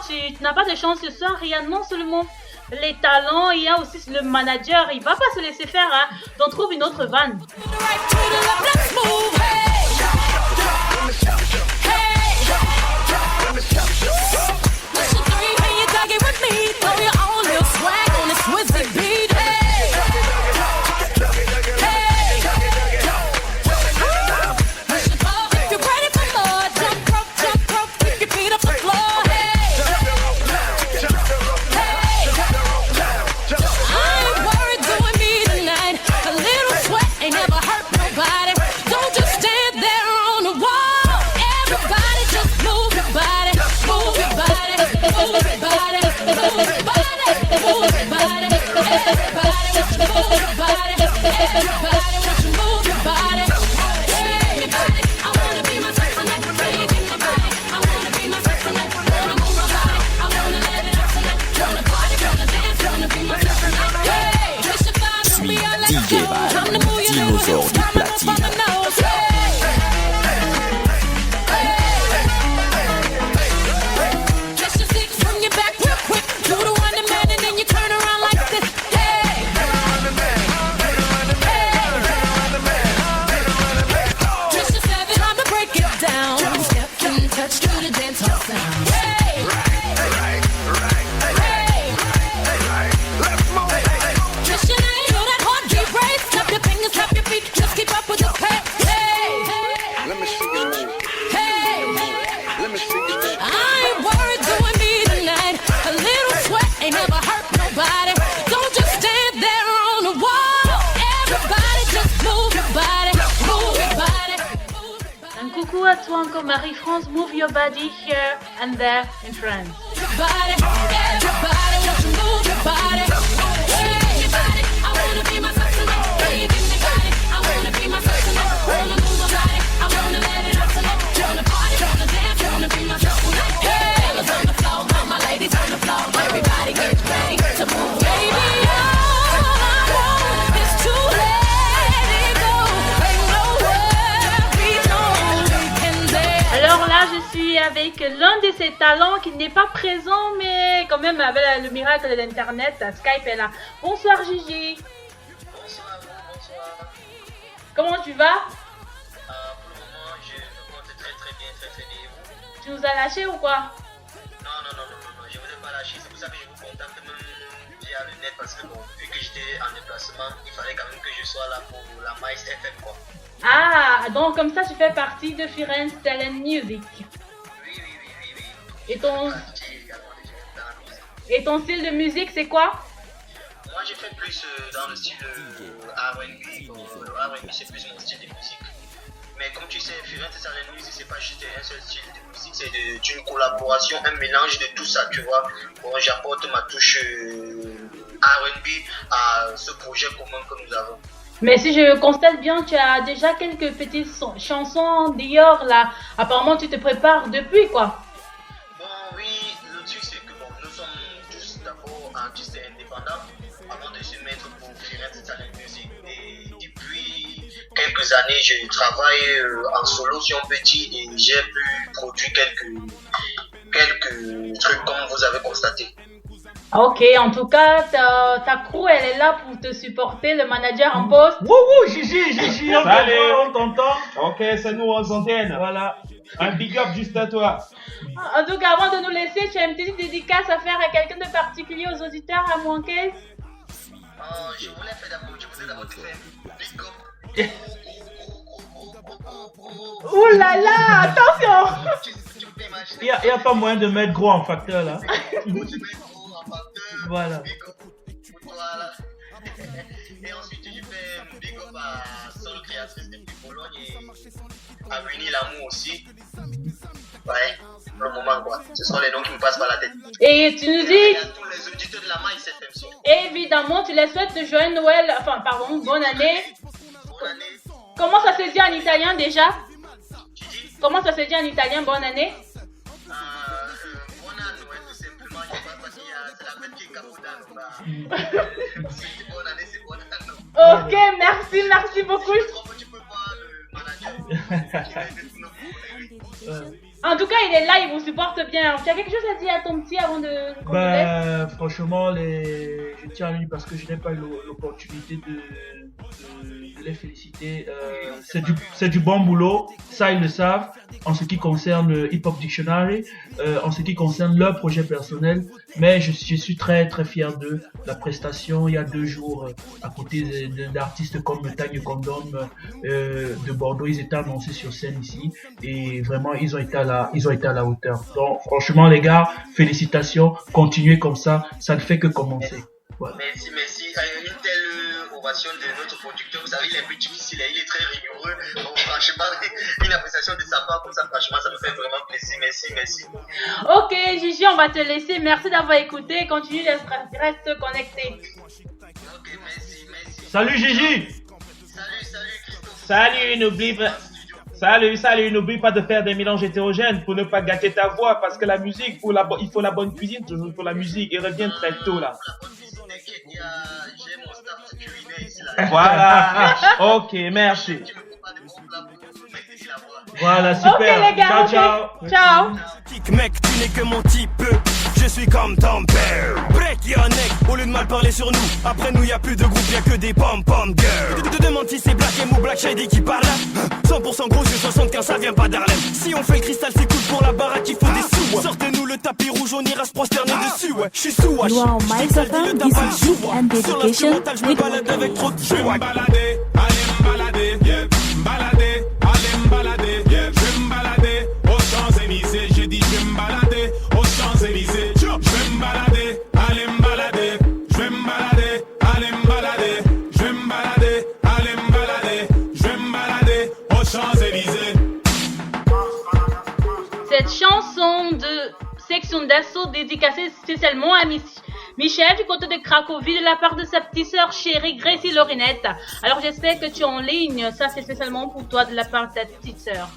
tu n'as pas de chance ce soir. Il y a non seulement les talents, il y a aussi le manager. Il va pas se laisser faire. Hein. Donc trouve une autre vanne. DJ Val, dinosaure du platine. Coucou à toi encore Marie-France, move your body here and there in France. Je suis avec l'un de ses talents qui n'est pas présent, mais quand même avec le miracle de l'internet, Skype est là. Bonsoir Gigi. Bonsoir, bonsoir. Comment tu vas? Pour le moment, je me porte très bien. Tu nous as lâché ou quoi? Non, je ne vous ai pas lâché. C'est pour ça que je vous contacte même via le net parce que bon, vu que j'étais en déplacement, il fallait quand même que je sois là pour la Maïs FM quoi. Ah, donc comme ça tu fais partie de Firenze Talent Music. Oui. Et ton style de musique c'est quoi? Moi je fais plus dans le style R&B. R&B c'est plus mon style de musique. Mais comme tu sais, Firenze Talent Music c'est pas juste un seul style de musique, c'est une collaboration, un mélange de tout ça, tu vois. Bon, j'apporte ma touche R&B à ce projet commun que nous avons. Mais si je constate bien, tu as déjà quelques petites chansons d'ailleurs là. Apparemment, tu te prépares depuis quoi. Bon, oui, le truc c'est que bon, nous sommes tous d'abord artistes indépendants avant de se mettre pour Firenze Talent Music. Et depuis quelques années, je travaille en solo si on peut dire et j'ai pu produire quelques trucs comme vous avez constaté. Ok, en tout cas, ta crew, elle est là pour te supporter, le manager en poste. Wouhou, Gigi, Salut. on t'entend. Ok, c'est nous en antenne. Voilà. Un big up juste à toi. En tout cas, avant de nous laisser, tu as une petite dédicace à faire à quelqu'un de particulier, aux auditeurs à manquer. Je vous ai d'abord fait big up. Ouh là là, attention. Tu peux imaginer. Il n'y a pas moyen de mettre gros en facteur là. Voilà. Voilà. Et ensuite, je fais un big up à Sol créatrice depuis Pologne et à Winnie L'amour aussi. Ouais, pour le moment quoi. Ce sont les noms qui me passent par la tête. Et tu nous dis. Et à tous les auditeurs de la Maïs FM. Évidemment, tu les souhaites de joyeux Noël. Enfin, pardon, bonne année. Bonne année. Comment ça se dit en italien déjà? Tu dis Comment ça se dit en italien, bonne année? Bonne année, tout simplement. Je sais pas parce qu'il y a c'est la fête qui est Capodanno. C'est bonne année, c'est bonne année. Ok, merci beaucoup. Tu peux voir le manager. En tout cas, il est là, il vous supporte bien. Tu as quelque chose à dire à ton petit avant de qu'on te laisse? Franchement, je tiens à lui parce que je n'ai pas eu l'opportunité de les féliciter. C'est du bon boulot, ça ils le savent. En ce qui concerne Hip Hop Dictionary, en ce qui concerne leur projet personnel, mais je suis très très fier d'eux. La prestation il y a 2 jours à côté d'artistes comme Tagne Condom de Bordeaux, ils étaient annoncés sur scène ici et vraiment ils ont été à la hauteur. Donc franchement les gars, félicitations, continuez comme ça ne fait que commencer. Voilà. Merci. Une telle ovation de notre producteur, vous savez, il est un peu difficile, il est très rigoureux. Donc, franchement, une appréciation de sa part, comme ça, franchement, ça me fait vraiment plaisir. Merci. Ok, Gigi, on va te laisser. Merci d'avoir écouté. Continue, reste connecté. Ok, merci. Salut Gigi. Salut, Christophe. Salut, n'oublie pas de faire des mélanges hétérogènes pour ne pas gâter ta voix parce que la musique, il faut la bonne cuisine toujours pour la musique et reviens très tôt là. J'ai mon staff culinaire ici là. Voilà, ok, merci. Tu me prépares des bons plats pour maîtriser la voix. Voilà, super. Ok les gars, ciao. Kick mec, tu n'es que mon type. Je suis comme ton père. Break your neck, au lieu de mal parler sur nous. Après nous y'a plus de groupe, y'a que des pom-pom girls. Te demande si c'est Black M ou Black Shady qui parle. 100% gros yeux 75, ça vient pas d'Harlem. Si on fait le cristal, c'est cool pour la baraque, il faut des sous. Sortez-nous le tapis rouge, on ira se prosterner dessus. Ouais, j'suis sous wesh. Wow, microphone, this is Gig and Dedication. Je me balade avec trop de jeux. Je vais me balader, allez me balader, yeah. Me balader, allez me balader, yeah. Je vais me balader aux Champs-Élysées. J'ai dit je vais me balader aux Champs-Élysées. Je vais me balader, allez me balader. Je vais me balader, allez me balader. Je vais me balader, allez me balader. Je vais me balader aux Champs-Élysées. Cette chanson de Section d'Assaut dédicacée spécialement à Michel du côté de Cracovie de la part de sa petite sœur chérie Gracie Laurinette. Alors j'espère que tu es en ligne, ça c'est spécialement pour toi de la part de ta petite sœur.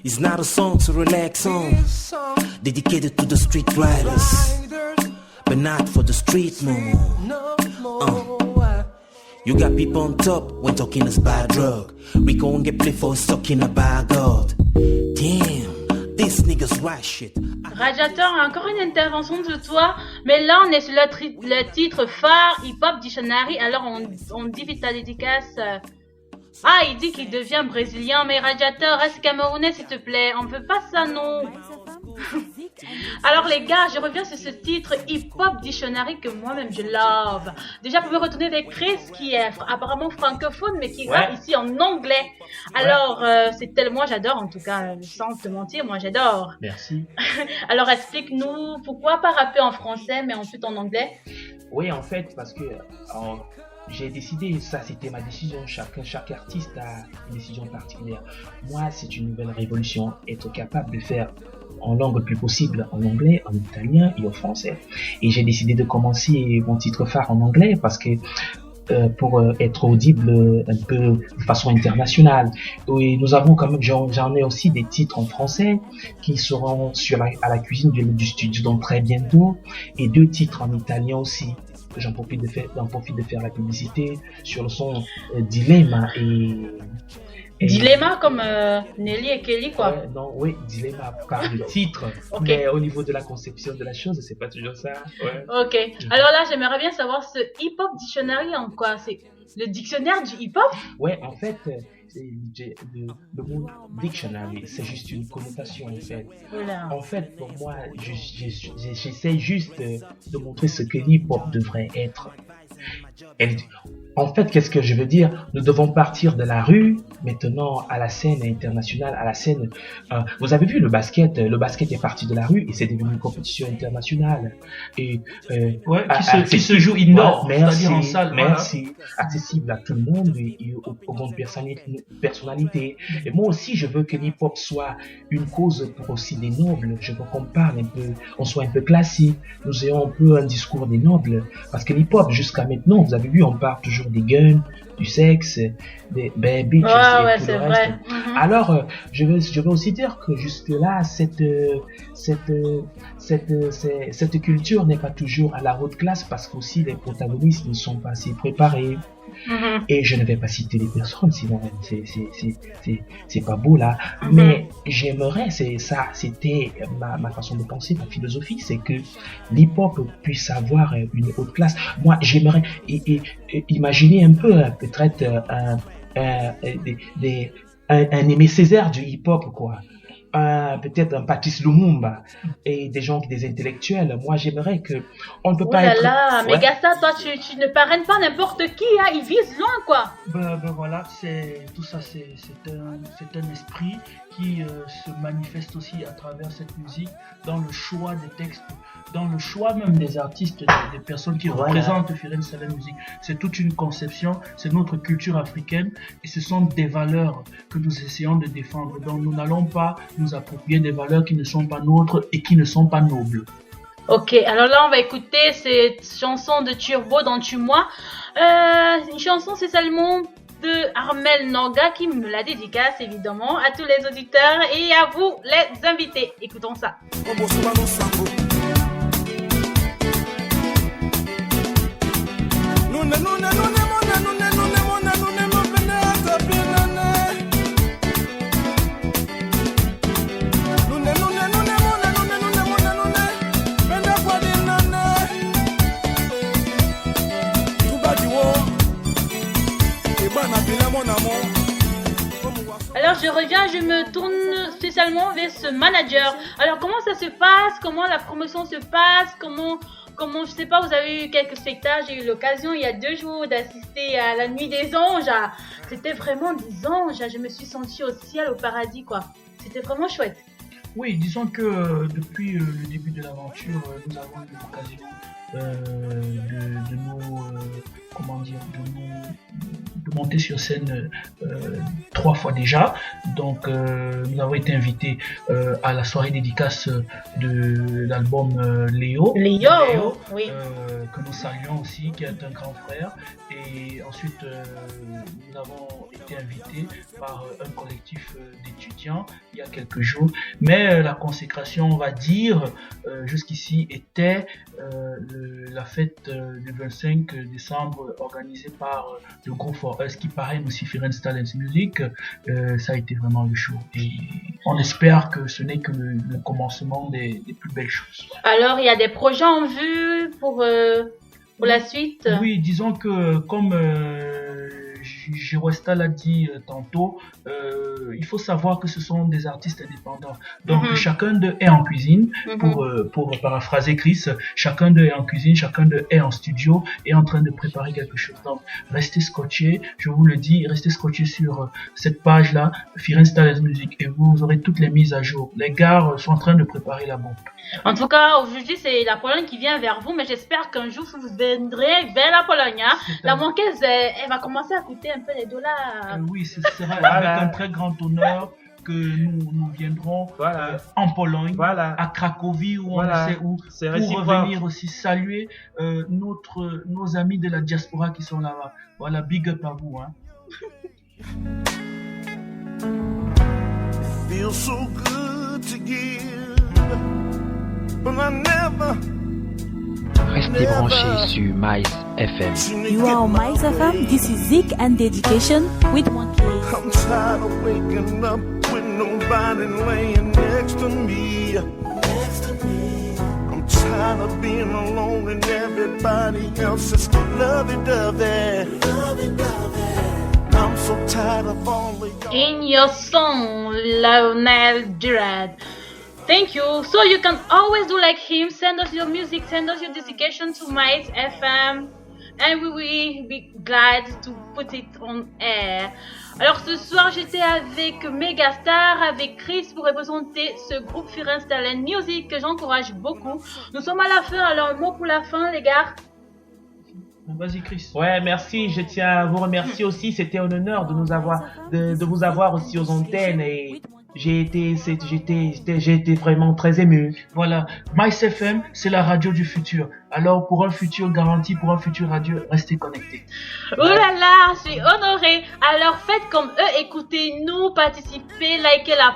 It's not a song to relax on, dedicated to the street riders, but not for the street moon. You got people on top when talking is bad drug. We gon' get play for talking about God. Damn, these niggas right shit. Radiator, encore une intervention de toi, mais là on est sur le titre phare Hip Hop Dictionary. Alors on dit vite ta dédicace. Ah, il dit qu'il devient brésilien, mais Radiator, reste camerounais s'il te plaît, on veut pas ça non. Alors les gars, je reviens sur ce titre Hip Hop Dictionary que moi-même je love. Déjà pour me retourner avec Chris qui est apparemment francophone mais qui rappe ici en anglais. Alors c'est tellement, moi j'adore en tout cas, sans te mentir, moi j'adore. Merci. Alors explique-nous pourquoi pas rapper en français mais ensuite en anglais. Oui, en fait, parce que j'ai décidé, ça c'était ma décision, chaque artiste a une décision particulière. Moi, c'est une nouvelle révolution, être capable de faire en langue le plus possible, en anglais, en italien et en français. Et j'ai décidé de commencer mon titre phare en anglais parce que pour être audible un peu de façon internationale. Et nous avons quand même, j'en ai aussi des titres en français qui seront à la cuisine du studio donc très bientôt, et 2 titres en italien aussi. J'en profite de faire la publicité sur le son Dilemma et Dilemma comme Nelly et Kelly quoi. Oui, Dilemma par le titre, Okay. Mais au niveau de la conception de la chose, c'est pas toujours ça. Ouais. Ok, alors là j'aimerais bien savoir ce Hip Hop Dictionary en quoi c'est le dictionnaire du hip hop. Ouais, en fait, le mot dictionary, c'est juste une connotation en fait. Voilà. En fait, pour moi, j'essaie juste de montrer ce que l'hip hop devrait être. En fait, qu'est-ce que je veux dire? Nous devons partir de la rue maintenant à la scène internationale, à la scène. Vous avez vu le basket est parti de la rue et c'est devenu une compétition internationale. Et qui se joue indoor, merci, c'est-à-dire en salle. merci, Voilà. accessible à tout le monde et aux grandes personnalités. Et moi aussi, je veux que l'hip-hop soit une cause pour aussi des nobles. Je veux qu'on parle un peu, on soit un peu classique. Nous ayons un peu un discours des nobles, parce que l'hip-hop jusqu'à maintenant, vous avez vu, on parle toujours des guns, du sexe, des baby, Ouais, et tout c'est le vrai. reste. Alors, je veux aussi dire que jusque-là, cette culture n'est pas toujours à la haute classe parce qu'aussi les protagonistes ne sont pas assez préparés. Et je ne vais pas citer les personnes, sinon c'est pas beau là. Mais j'aimerais, c'était ma façon de penser, ma philosophie, c'est que l'hip-hop puisse avoir une haute classe. Moi, j'aimerais imaginer un peu peut-être un Aimé Césaire du hip-hop, quoi. Peut-être un Patrice Lumumba et des intellectuels. Moi, j'aimerais que on ne peut Oh pas là être. là, mais Ouais. Gassa, toi, tu ne parraines pas n'importe qui, hein. Ils visent loin, quoi. Ben voilà, tout ça, c'est un esprit qui se manifeste aussi à travers cette musique, dans le choix des textes, dans le choix même des artistes, des personnes qui Voilà. représentent Firen Salem Music. C'est toute une conception, c'est notre culture africaine et ce sont des valeurs que nous essayons de défendre. Donc nous n'allons pas nous approprier des valeurs qui ne sont pas nôtres et qui ne sont pas nobles. Ok, alors là, on va écouter cette chanson de Turbo dans Tue-moi. Une chanson, c'est seulement de Armel Noga qui me la dédicace, évidemment, à tous les auditeurs et à vous, les invités. Écoutons ça. Alors je reviens, je me tourne spécialement vers ce manager. Alors comment ça se passe? Comment la promotion se passe? Comment je sais pas, vous avez eu quelques spectacles, j'ai eu l'occasion il y a 2 jours d'assister à la Nuit des Anges. C'était vraiment des anges, je me suis sentie au ciel, au paradis, quoi. C'était vraiment chouette. Oui, disons que depuis le début de l'aventure, nous avons eu l'occasion de nous, de monter sur scène 3 fois déjà. Donc, nous avons été invités à la soirée dédicace de l'album Léo, Léo, oui. que nous saluons aussi, qui est un grand frère. Et ensuite, nous avons été invités par un collectif d'étudiants il y a quelques jours. Mais la consécration, on va dire, jusqu'ici, était la fête du 25 décembre organisée par le groupe For Us qui parraine aussi Firenze Talents Music. Ça a été vraiment le show. Et on espère que ce n'est que le commencement des plus belles choses. Alors, il y a des projets en vue pour la suite? Oui, disons que comme Giroesta l'a dit tantôt, il faut savoir que ce sont des artistes indépendants. Donc chacun d'eux est en cuisine, pour paraphraser Chris, chacun d'eux est en cuisine, chacun d'eux est en studio et en train de préparer quelque chose. Donc restez scotchés, je vous le dis, restez scotchés sur cette page-là, Firenze Talents Music, et vous aurez toutes les mises à jour. Les gars sont en train de préparer la bombe. En tout cas, aujourd'hui, c'est la Pologne qui vient vers vous, mais j'espère qu'un jour, vous viendrez vers la Pologne. Hein. La manquaise, elle va commencer à coûter un peu les dollars. Oui, ce sera avec un très grand honneur que nous viendrons en Pologne, à Cracovie ou on ne sait où, pour revenir aussi saluer nos amis de la diaspora qui sont là-bas. Voilà, big up à vous. Hein. Feels so good to give, but I never. Restez branchés sur Mice FM. You are on Mice FM. This is Zik and Dedication with Monkey. I'm tired of waking up with nobody laying next to me. I'm tired of being alone and everybody else is lovey-dovey. I'm so tired of all of y'all. In your song, Lionel Girard. Thank you. So you can always do like him. Send us your music, send us your dedication to Mice FM. And we will be glad to put it on air. Alors ce soir, j'étais avec Megastar, avec Chris pour représenter ce groupe Firenze Talents Music que j'encourage beaucoup. Nous sommes à la fin, alors un mot pour la fin, les gars. Vas-y Chris. Ouais, merci. Je tiens à vous remercier aussi. C'était un honneur de vous avoir aussi aux antennes et j'ai été vraiment très ému. Voilà, Mice FM, c'est la radio du futur. Alors, pour un futur garanti, pour un futur radio, restez connectés. Oh là là, je suis honorée. Alors faites comme eux, écoutez-nous, participez, likez la